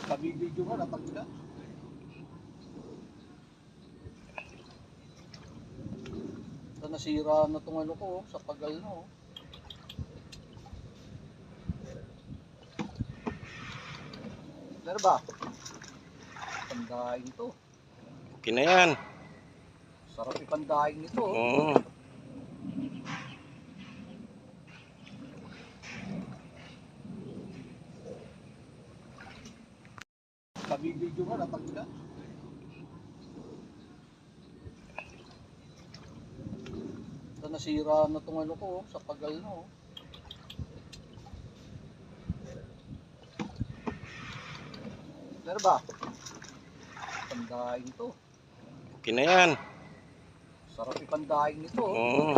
Nabibidyo nga, natagda. Ito nasira na itong ano ko, sa pagal na. Meron ba? Pandaing ito. Okay na yan. Sarap ipandaing ito. Oo. Nabibidyo nga, natagda. Ito nasira na itong ano ko, sa pagal na. Meron ba? Pandaing ito. Okay na yan. Sarap ipandaing ito. Oo.